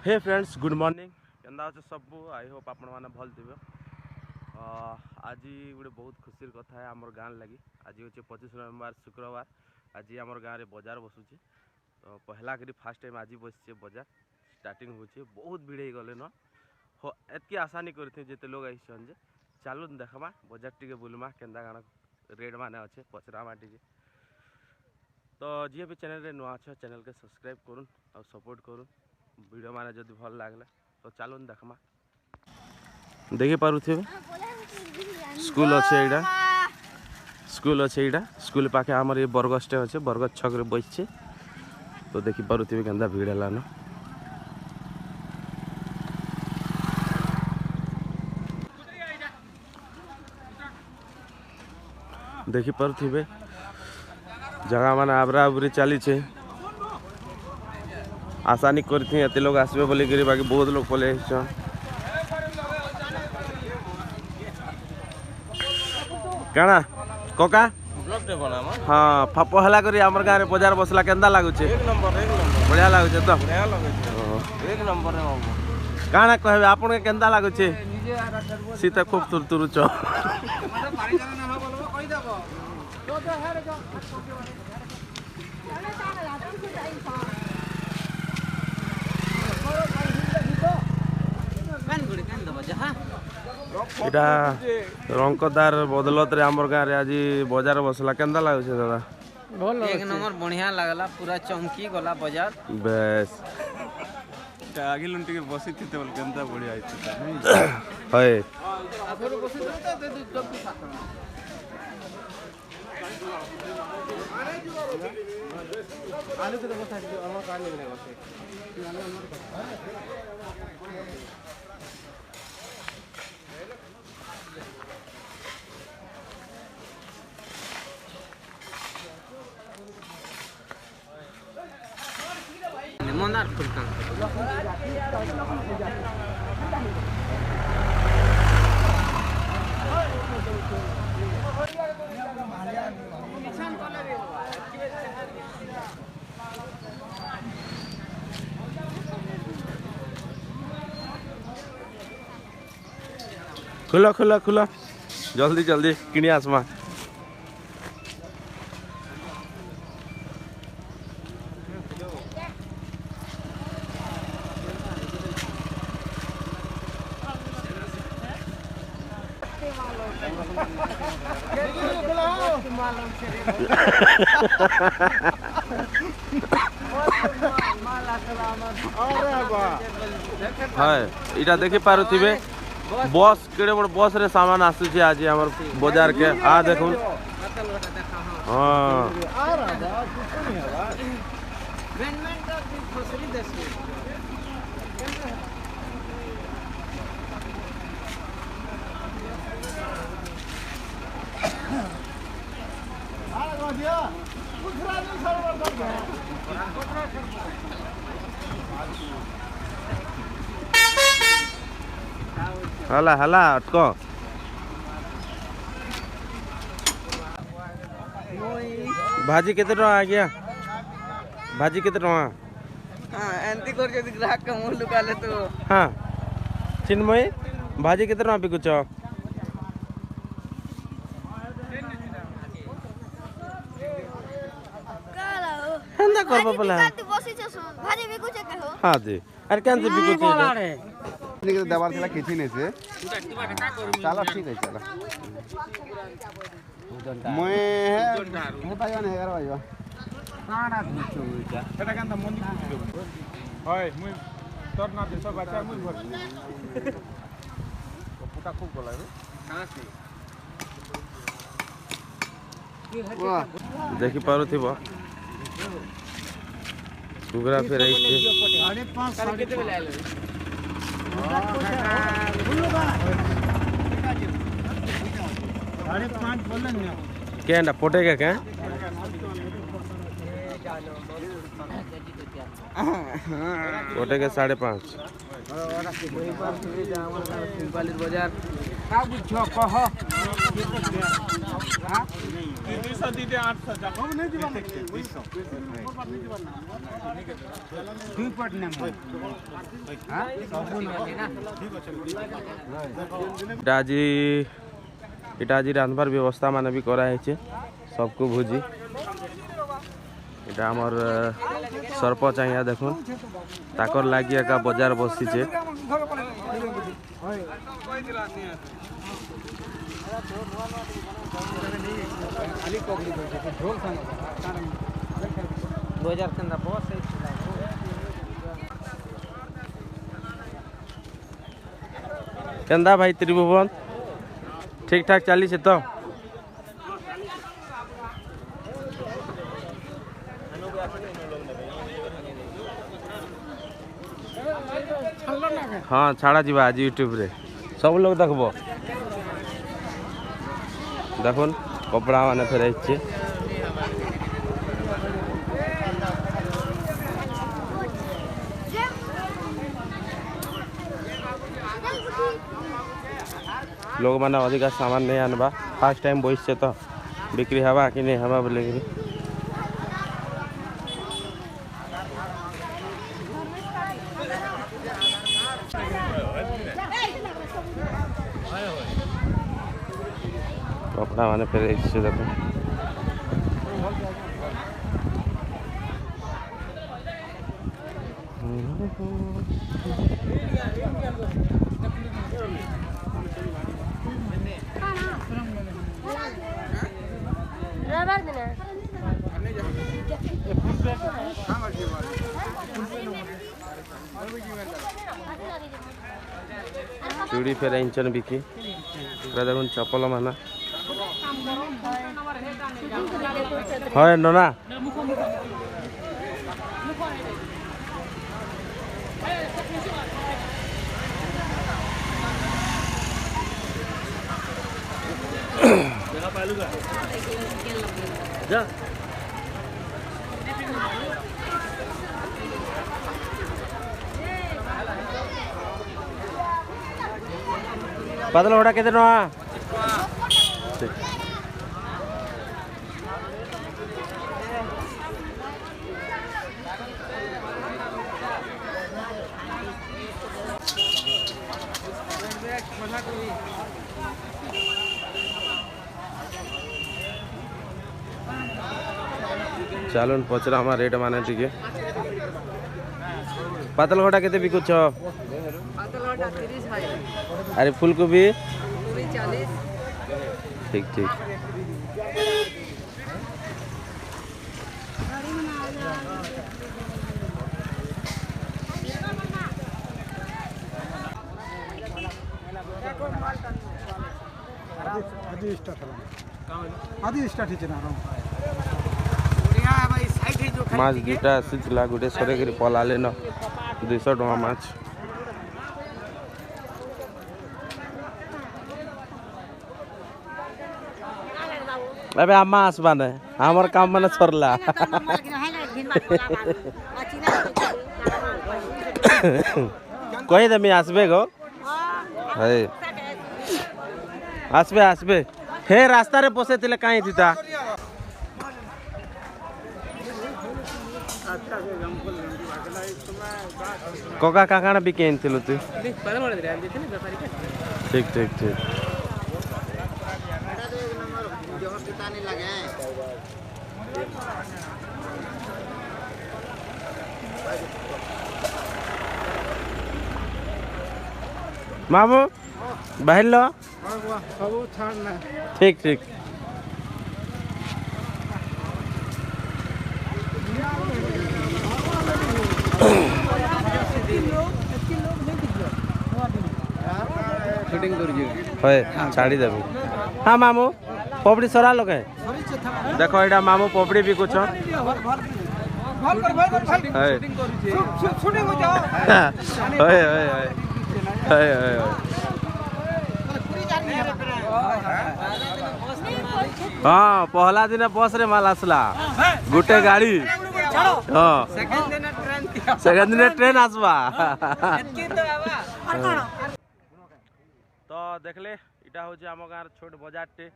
हे friends good morning केंदा अच्छे सब I hope आपण मैंने भल थे। आज गोटे बहुत खुशी कथा है आमर गाँव लगी। आज हूँ 25 नवंबर शुक्रवार। आज आमर गाँव में बजार बसुचे तो पहला करी फास्ट टाइम आज बस बजार स्टार्टिंग हो बहुत भीड़ हो गले न हो एतकी आशा नहीं करी जिते लोग आई चलू देखमा बजार टे बुलमा केन्दा काण रेट मान अच्छे पचरामा टे। तो जी भी चैनल रे नुआ अच्छा चैनल के सब्सक्राइब करूँ और सपोर्ट करूँ वीडियो माने जदि भल लागले तो चलो देखमा। देखि पारुथे स्कूल अच्छे एटा स्कूल अच्छे एटा स्कूल पाखे आमर ये बरगछ टे अच्छे बरगछ छक रे बसछे तो देखि पारुथे केंदा भीड़ हला न। देखि पारुथे जगह माने आबरा आबरी चली छे आशा नहीं करी एत लोग आसबे बोली गिरी बाकी बहुत लोग पले काना कोका हाँ फाप हला करी हमर गाँव में बाजार बसला केंदा लागुचे बढ़िया लागुचे तो एक नंबर काना कहबे आपन के केंदा लागुचे सीता खूब तुरतुरुच इटा रंकदार बदलत रे हमर गाँव रे आज बाजार बसला केंदा लागुचे दादा एक नंबर बढ़िया लागला पूरा चमकी गला बाजार बेस आगे लुंटी के बसी थी तो केंदा बढ़िया आई है आलू के तो बसा दो हमर कान में लगा से मंदार फूल का खुला खुला खुला जल्दी जल्दी किनी आसमा है इटा देखि पारुथिबे बस केड़े बड़ बस रे सामान आसुचे आज हमर बाजार के आ देखो हां हला हला अटको भाजी केते टका आ गया भाजी केते टका हां एंती कर जदी ग्राहक के मुंह लुकाले तो हां चिन्मय भाजी केते टका बिकुछ हंदा करबा पला भाजी बिकुछ के हो हां जी अरे केन से बिकुछ निके दबार थला किछि नै से चलो ठीक है चलो मैं है भाई ने 11 बजे काना बिचो जा एटा कांदा मंदी होय मुई तोर ना देश बाचा मुई भर पुटा खूब गला रे कहां से वाह देखि पारो थिबो सुगरा फेर आई छे 5.5 केते बेले आइलो क्या पोटेगा क्या पोटेगा 5.5 बाजार का बुझ कह हां 200 दीदे 800 जा हम नहीं जीवन 2 पट ने हां इटा आज रांधबार व्यवस्था मान भी कराई सबको भोजी इटा हमर सरपंच यहाँ देखो ताकर लगी एका बाजार बसीचे केंदा भाई त्रिभुवन ठीक ठाक चली से तो हाँ छाड़ा जीवा आज यूट्यूब रे सब लोग देखबो देखुन कपड़ा माने फेर छे लोग माने अधिका सामान नहीं आनबा फर्स्ट टाइम बस से तो बिक्री हवा कि नहीं हवा बोले कपड़ा माने फिर देखो चूड़ी फेर इंचन बिकी देखो चपल माना है नोना जा पातल घोड़ा केते टका चलो पचरा हमारा रेट माने टिके पातल घोड़ा केते बिकुछ अरे फूलकोबी 40 ठीक ठीक आदि स्टार्ट हिच ना माछ दुटा आसीला गोटे सरेकरी पलाले न 200 टका माछ अबे आमा आसबा ने हमर काम माने सरला कहि दे मी आसबे गो हे आसबे आसबे हे रास्ता रे पसे तिले काई दिता कोका काकाना भी केन थिलो तू ठीक ठीक ठीक मामू बाहर लो ठीक ठीक छाड़ी देवी हाँ मामू पपड़ी सरा लोग देखो यहाँ मामू पपड़ी भी कुछ हाँ पहला दिन बस रे माल आसला गोटे गाड़ी हाँ सेकेंड दिन ट्रेन आसवा तो देखले इटा हूँ आम गाँव छोट बजारटे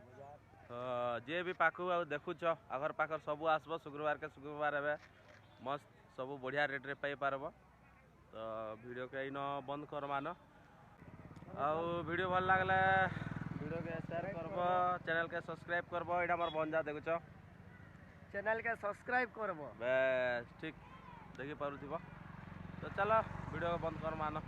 जे भी पाख देखुच आगर पाखर सब आसब शुक्रवार के शुक्रवार ए मस्त सब बढ़िया रेट रे पाई पारब तो वीडियो के इन बंद कर मान आउ वीडियो भल लगले वीडियो के शेयर करब चैनल के सब्सक्राइब करब यहाँ मोर बंजा देखुच चैनल के सब्सक्राइब करबो बेस ठीक देखी पारुथिब तो चलो वीडियो बंद कर मान।